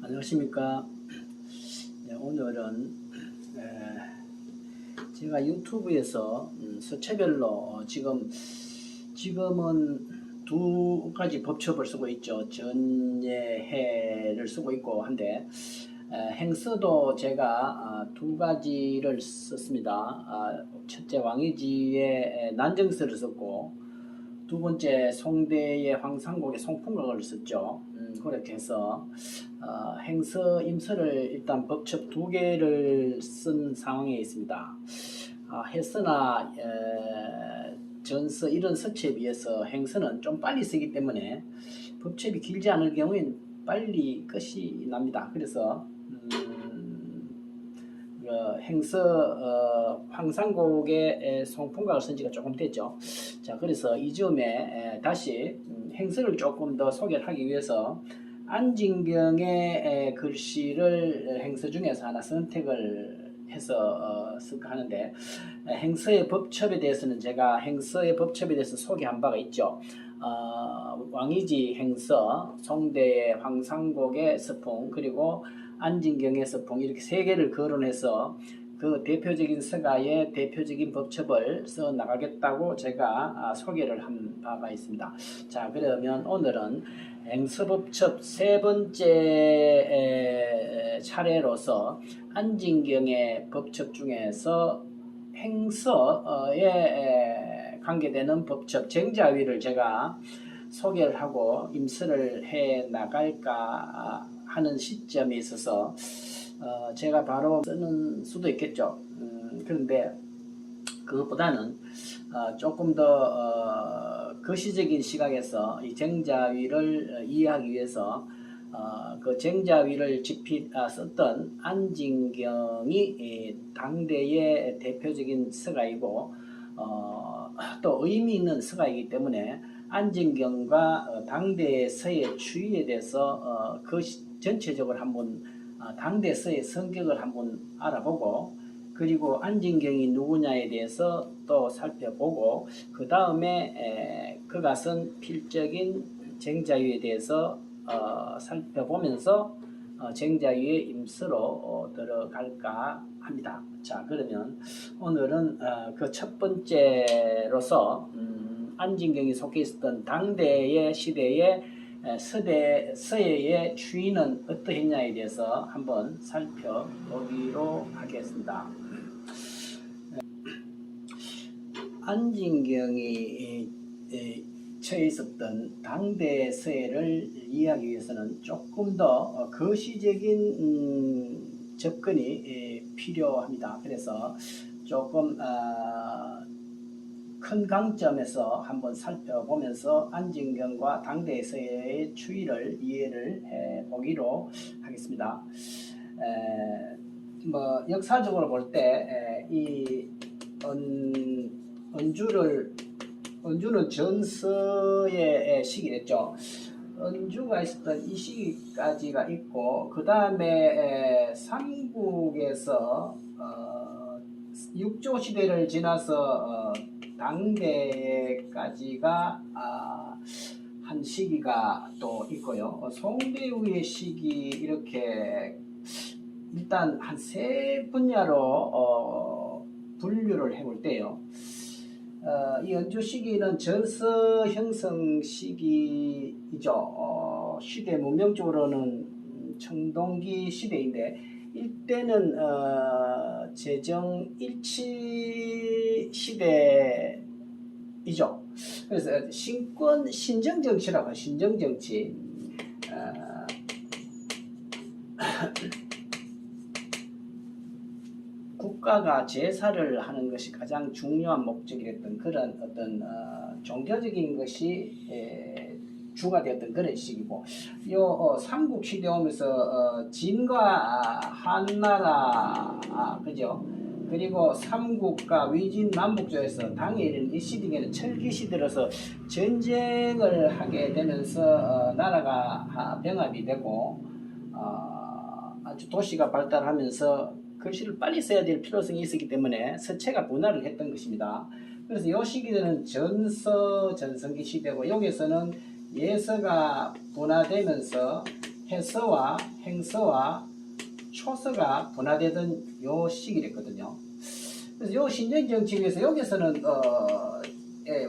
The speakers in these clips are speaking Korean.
안녕하십니까. 네, 오늘은 제가 유튜브에서 서체별로 지금은 두 가지 법첩을 쓰고 있죠. 전예해를 쓰고 있고 한데 행서도 제가 두 가지를 썼습니다. 첫째 왕이지의 난정서를 썼고 두 번째 송대의 황상곡의 송풍각을 썼죠. 그렇게 해서 행서 임서를 일단 법첩 두 개를 쓴 상황에 있습니다. 해서나 전서 이런 서체에 비해서 행서는 좀 빨리 쓰기 때문에 법첩이 길지 않을 경우엔 빨리 끝이 납니다. 그래서 행서 황상곡의 송풍각을 쓴 지가 조금 됐죠. 자, 그래서 이 즈음에 다시 행서를 조금 더 소개를 하기 위해서 안진경의 글씨를 행서 중에서 하나 선택을 해서 쓸까 하는데, 행서의 법첩에 대해서는 제가 행서의 법첩에 대해서 소개한 바가 있죠. 왕이지 행서, 송대의 황상곡의 서풍, 그리고 안진경의 서풍, 이렇게 세 개를 거론해서 그 대표적인 서가의 대표적인 법첩을 써 나가겠다고 제가 소개를 한 바가 있습니다. 자, 그러면 오늘은 행서법첩 세 번째 차례로서 안진경의 법첩 중에서 행서에 관계되는 법첩 정자위를 제가 소개를 하고 임서를 해 나갈까 하는 시점에 있어서 제가 바로 쓰는 수도 있겠죠. 그런데 그것보다는 조금 더 거시적인 시각에서 이 정자위를 이해하기 위해서 그 정자위를 썼던 안진경이 당대의 대표적인 서가이고 또 의미 있는 서가이기 때문에 안진경과 당대의 서의 추이에 대해서 전체적으로 한번 당대 서의 성격을 한번 알아보고, 그리고 안진경이 누구냐에 대해서 또 살펴보고, 그 다음에 그가 쓴 필적인 정자위에 대해서 살펴보면서 정자위의 임서로 들어갈까 합니다. 자, 그러면 오늘은 그 첫 번째로서 안진경이 속해 있었던 당대의 시대의 서예의 추이는 어떠했냐에 대해서 한번 살펴보기로 하겠습니다. 안진경이 처해 있었던 당대 서예를 이해하기 위해서는 조금 더 거시적인 접근이 필요합니다. 그래서 조금 큰 강점에서 한번 살펴보면서 안진경과 당대 서예의 추이를 이해를 해보기로 하겠습니다. 역사적으로 볼 때 이 은주는 전서의 시기랬죠. 은주가 있었던 이 시기까지가 있고, 그 다음에 삼국에서 육조 시대를 지나서 당대까지가 한 시기가 또 있고요. 송대우의 시기, 이렇게 일단 한 세 분야로 분류를 해볼 때요. 이 연주 시기는 전서 형성 시기이죠. 시대 문명적으로는 청동기 시대인데, 이때는 제정 일치 시대이죠. 그래서 신정정치라고 신정정치. 국가가 제사를 하는 것이 가장 중요한 목적이었던 그런 어떤 종교적인 것이 주가 되었던 그런 시기고, 삼국 시대 오면서 진과 한나라, 그죠? 그리고 삼국과 위진 남북조에서 당에 이른 이 시대에는 철기 시대로서 전쟁을 하게 되면서 나라가 병합이 되고 아주 도시가 발달하면서 글씨를 빨리 써야 될 필요성이 있었기 때문에 서체가 분화를 했던 것입니다. 그래서 이 시기에는 전성기 시대고, 여기서는 예서가 분화되면서 해서와 행서와 초서가 분화되던 요 시기랬거든요. 그래서 요 신전 정치에서 여기서는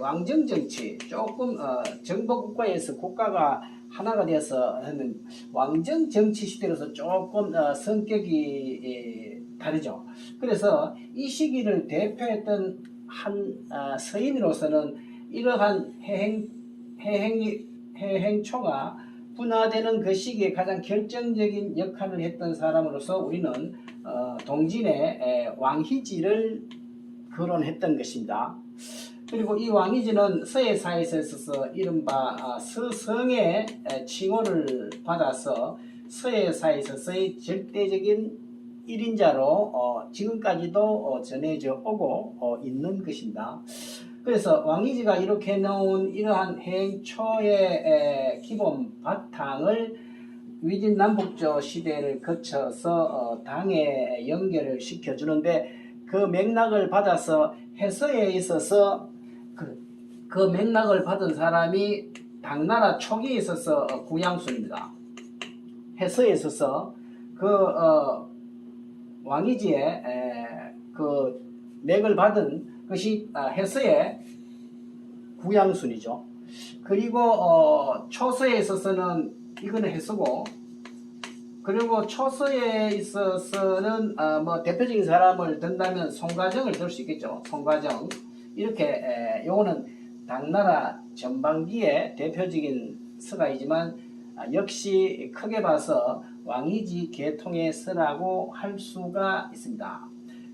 왕정 정치 조금 정복 국가에서 국가가 하나가 되어서 하는 왕정 정치 시대로서 조금 성격이 다르죠. 그래서 이 시기를 대표했던 한 서인으로서는 이러한 해행초가 분화되는 그 시기에 가장 결정적인 역할을 했던 사람으로서 우리는 동진의 왕희지를 거론했던 것입니다. 그리고 이 왕희지는 서예사에서 있어서 이른바 서성의 칭호를 받아서 서예사에서의 절대적인 1인자로 지금까지도 전해져 오고 있는 것입니다. 그래서 왕희지가 이렇게 놓은 이러한 해행초의 기본 바탕을 위진남북조 시대를 거쳐서 당에 연결을 시켜주는데 그 맥락을 받아서 해서에 있어서 그 맥락을 받은 사람이 당나라 초기에 있어서 구양순입니다. 해서에 있어서 그 왕희지의 그 맥을 받은 것이 해서의 구양순이죠. 그리고 초서에 있어서는 이거는 해서고, 그리고 초서에 있어서는 뭐 대표적인 사람을 든다면 송가정을 들 수 있겠죠. 송가정. 이렇게 요거는 당나라 전반기의 대표적인 서가이지만 역시 크게 봐서 왕희지 계통의 서라고 할 수가 있습니다.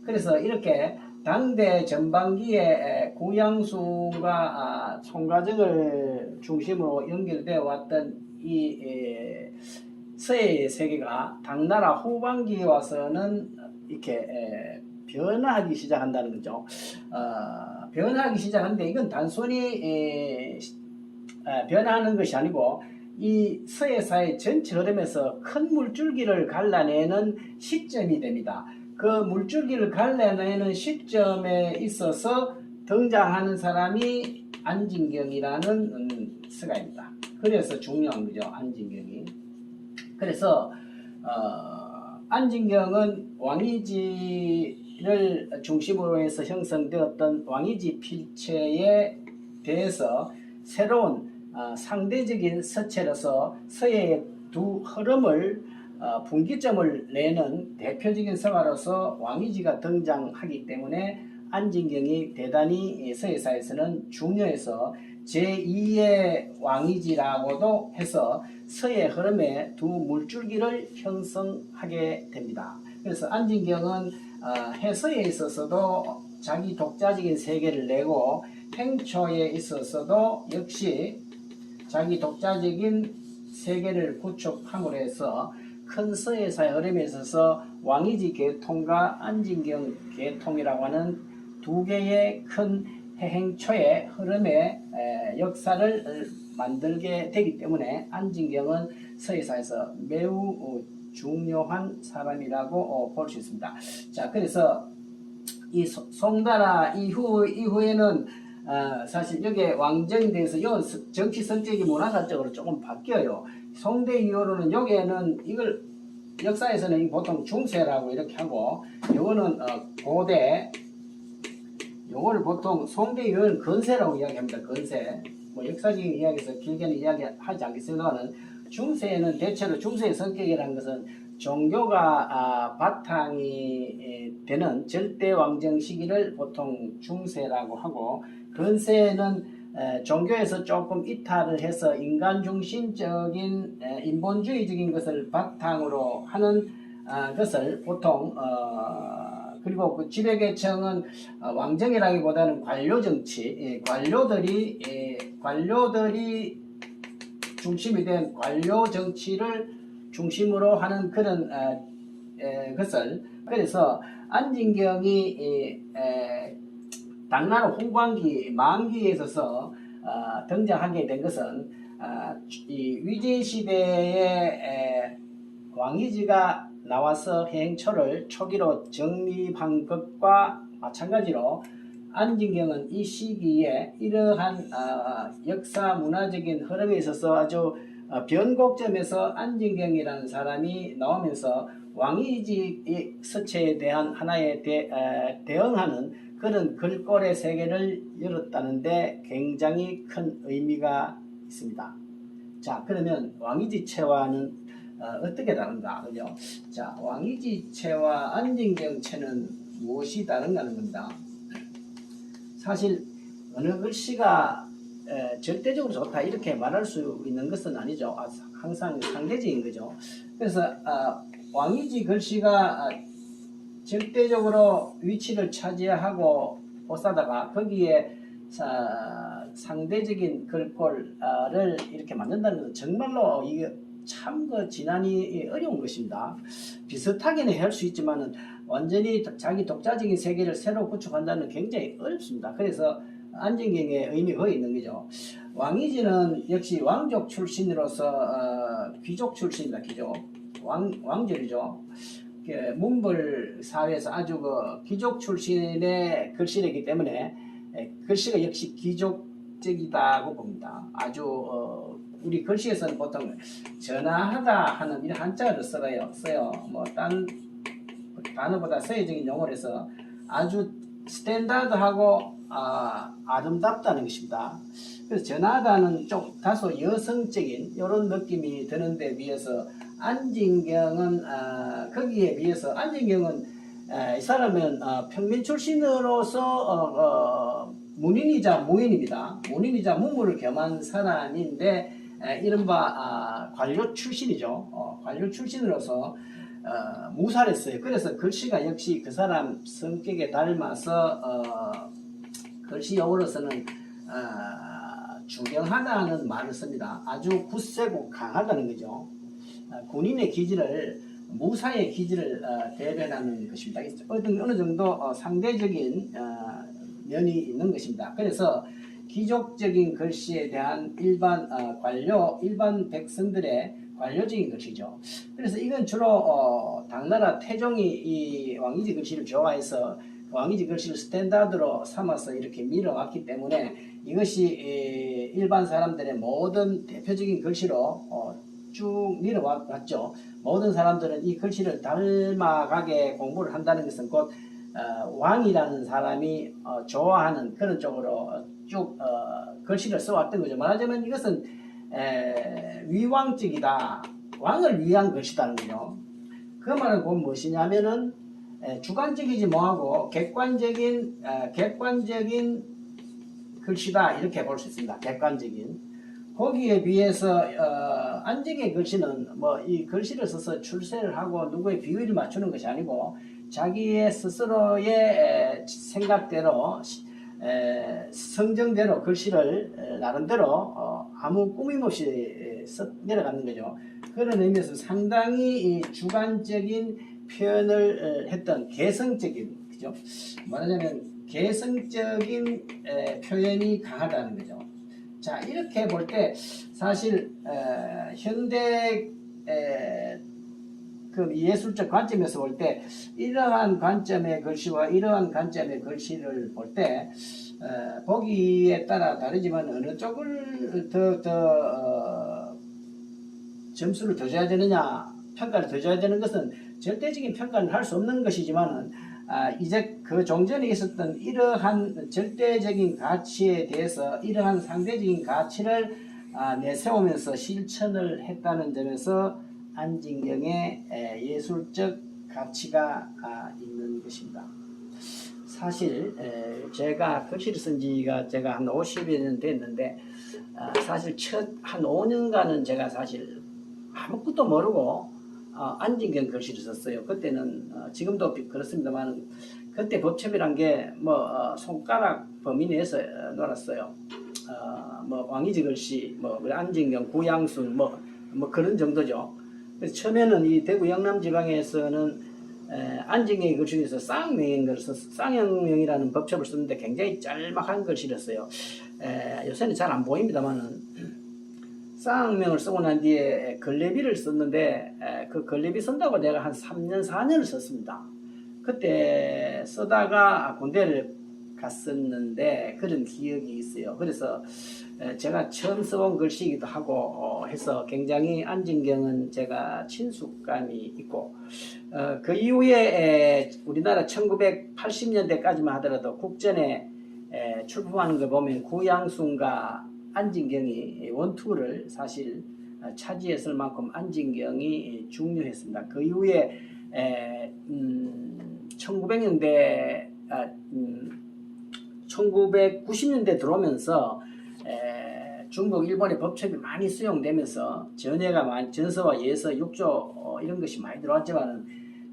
그래서 이렇게 당대 전반기에 구양순과 송가정을 중심으로 연결되어 왔던 이 서예의 세계가 당나라 후반기에 와서는 이렇게 변화하기 시작한다는 거죠. 변화하기 시작하는데 이건 단순히 변화하는 것이 아니고 이 서예사의 전체 흐름에서 큰 물줄기를 갈라내는 시점이 됩니다. 그 물줄기를 갈라내는 시점에 있어서 등장하는 사람이 안진경이라는 서가입니다. 그래서 중요한 거죠, 안진경이. 그래서 안진경은 왕희지를 중심으로 해서 형성되었던 왕희지 필체에 대해서 새로운 상대적인 서체로서 서예의 두 흐름을 분기점을 내는 대표적인 서가로서 왕희지가 등장하기 때문에 안진경이 대단히 서예사에서는 중요해서 제2의 왕희지라고도 해서 서예 흐름의 두 물줄기를 형성하게 됩니다. 그래서 안진경은 해서에 있어서도 자기 독자적인 세계를 내고 행초에 있어서도 역시 자기 독자적인 세계를 구축함으로 해서 큰 서예사의 흐름에 있어서 왕희지 계통과 안진경 계통이라고 하는 두 개의 큰 해행초의 흐름의 역사를 만들게 되기 때문에 안진경은 서예사에서 매우 중요한 사람이라고 볼 수 있습니다. 자, 그래서 이 송나라 이후에는 사실 여기에 왕정에 대해서 정치 선택이 문화사적으로 조금 바뀌어요. 송대 이후로는 여기에는 이걸 역사에서는 보통 중세라고 이렇게 하고, 요거는 고대, 요거를 보통 송대 이후는 근세라고 이야기합니다. 근세. 뭐 역사적인 이야기에서 길게는 이야기하지 않겠습니다만, 중세에는 대체로 중세의 성격이라는 것은 종교가 바탕이 되는 절대 왕정 시기를 보통 중세라고 하고, 근세는 종교에서 조금 이탈을 해서 인간 중심적인 인본주의적인 것을 바탕으로 하는 것을 보통 그리고 그 지배계층은 왕정이라기보다는 관료정치, 관료들이 중심이 된 관료정치를 중심으로 하는 그런 것을, 그래서 안진경이 당나라 후반기 만기에 있어서 등장하게 된 것은 이 위진시대의 왕희지가 나와서 해행초를 초기로 정립한 것과 마찬가지로 안진경은 이 시기에 이러한 역사 문화적인 흐름에 있어서 아주 변곡점에서 안진경이라는 사람이 나오면서 왕이지 서체에 대한 하나의 대응하는 그런 글꼴의 세계를 열었다는데 굉장히 큰 의미가 있습니다. 자, 그러면 왕이지체와는 어떻게 다른가? 그죠? 자, 왕이지체와 안진경체는 무엇이 다른가는 겁니다. 사실 어느 글씨가 절대적으로 좋다 이렇게 말할 수 있는 것은 아니죠. 항상 상대적인 거죠. 그래서 왕이지 글씨가 절대적으로 위치를 차지하고 오사다가 거기에 상대적인 글꼴을 이렇게 만든다는 것은 정말로 이게 참 진한이 어려운 것입니다. 비슷하게는 할 수 있지만은 완전히 자기 독자적인 세계를 새로 구축한다는 굉장히 어렵습니다. 그래서 안진경의 의미가 거의 있는 거죠. 왕이지는 역시 왕족 출신으로서 귀족 출신입니다. 귀족 왕족이죠. 문벌 사회에서 아주 귀족 출신의 글씨이기 때문에 글씨가 역시 귀족적이다고 봅니다. 아주 우리 글씨에서는 보통 전하하다 하는 이런 한자를 써요. 뭐 딴 단어보다 서예적인 용어를 해서 아주 스탠다드하고 아름답다는 것입니다. 그래서 전하다는 좀 다소 여성적인 이런 느낌이 드는데 비해서 안진경은 거기에 비해서 안진경은 이 사람은 평민 출신으로서 문인이자 무인입니다. 문인이자 문물을 겸한 사람인데 이른바 관료 출신이죠. 관료 출신으로서 무살했어요. 그래서 글씨가 역시 그 사람 성격에 닮아서 글씨 용어로서는 주경하다는 말을 씁니다. 아주 굳세고 강하다는 거죠. 군인의 기질을 무사의 기질을 대변하는 것입니다. 어느 정도 상대적인 면이 있는 것입니다. 그래서 귀족적인 글씨에 대한 일반 관료, 일반 백성들의 관료적인 글씨죠. 그래서 이건 주로 당나라 태종이 이 왕이지 글씨를 좋아해서 왕이지 글씨를 스탠다드로 삼아서 이렇게 밀어왔기 때문에 이것이 일반 사람들의 모든 대표적인 글씨로 쭉 밀어왔죠. 모든 사람들은 이 글씨를 닮아가게 공부를 한다는 것은 곧 왕이라는 사람이 좋아하는 그런 쪽으로 쭉 글씨를 써왔던 거죠. 말하자면 이것은 위왕적이다. 왕을 위한 글씨다는 거죠. 그 말은 곧 무엇이냐면은 주관적이지 뭐하고 객관적인 글씨다 이렇게 볼 수 있습니다. 객관적인. 거기에 비해서 안진경의 글씨는 뭐 이 글씨를 써서 출세를 하고 누구의 비위를 맞추는 것이 아니고 자기의 스스로의 생각대로 성정대로 글씨를 나름대로 아무 꾸밈 없이 내려가는 거죠. 그런 의미에서 상당히 주관적인 표현을 했던 개성적인, 그죠? 말하자면 개성적인 표현이 강하다는 거죠. 자, 이렇게 볼 때 사실 현대 그 예술적 관점에서 볼 때 이러한 관점의 글씨와 이러한 관점의 글씨를 볼 때 보기에 따라 다르지만 어느 쪽을 더 점수를 더 줘야 되느냐, 평가를 더 줘야 되는 것은 절대적인 평가는 할 수 없는 것이지만은 이제 그 종전에 있었던 이러한 절대적인 가치에 대해서 이러한 상대적인 가치를 내세우면서 실천을 했다는 점에서 안진경의 예술적 가치가 있는 것입니다. 사실 제가 글씨를 쓴 지가 제가 한 50여 년 됐는데 사실 첫 한 5년간은 제가 사실 아무것도 모르고 안진경 글씨를 썼어요. 그때는 지금도 그렇습니다만 그때 법첩이란 게 뭐 손가락 범위 내에서 놀았어요. 뭐 왕이지 글씨, 뭐 안진경, 구양순 뭐 그런 정도죠. 그래서 처음에는 이 대구 영남 지방에서는 안진경의 글씨에서 쌍형명이라는 법첩을 썼는데 굉장히 짤막한 글씨를 써요. 요새는 잘 안 보입니다만은. 쌍명을 쓰고 난 뒤에 걸레비를 썼는데 그 걸레비 쓴다고 내가 한 3년 4년을 썼습니다. 그때 쓰다가 군대를 갔었는데 그런 기억이 있어요. 그래서 제가 처음 써본 글씨이기도 하고 해서 굉장히 안진경은 제가 친숙감이 있고 그 이후에 우리나라 1980년대까지만 하더라도 국전에 출품하는 걸 보면 구양순과 안진경이 원투를 사실 차지했을 만큼 안진경이 중요했습니다. 그 이후에 1900년대 1990년대 들어오면서 중국, 일본의 법책이 많이 수용되면서 전서와 예서, 육조 이런 것이 많이 들어왔지만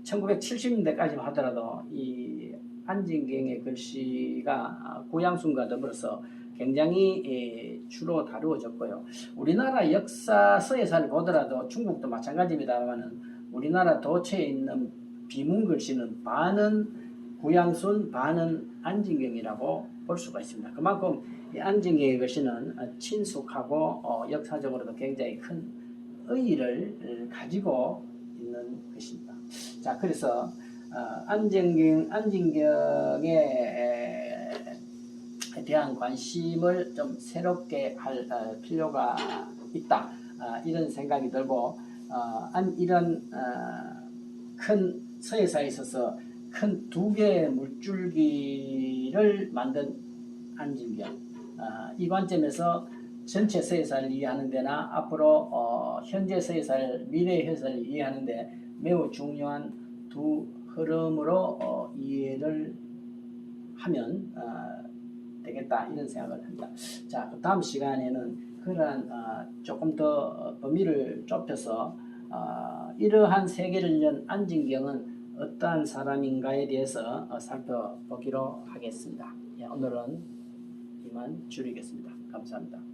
1970년대까지만 하더라도 이 안진경의 글씨가 구양순과 더불어서 굉장히 주로 다루어졌고요. 우리나라 역사 서예사를 보더라도 중국도 마찬가지입니다만 우리나라 도처에 있는 비문 글씨는 반은 구양순, 반은 안진경이라고 볼 수가 있습니다. 그만큼 이 안진경의 글씨는 친숙하고 역사적으로도 굉장히 큰 의의를 가지고 있는 것입니다. 자, 그래서 안진경에 대한 관심을 좀 새롭게 할 필요가 있다. 이런 생각이 들고 이런 큰 서예사에 있어서 큰 두 개의 물줄기를 만든 안진경. 이 관점에서 전체 서예사를 이해하는 데나 앞으로 현재 서예사를 미래 서예사를 이해하는 데 매우 중요한 두 흐름으로 이해를 하면 되겠다 이런 생각을 합니다. 자, 다음 시간에는 그러한 조금 더 범위를 좁혀서 이러한 세계를 연 안진경은 어떠한 사람인가에 대해서 살펴보기로 하겠습니다. 오늘은 이만 줄이겠습니다. 감사합니다.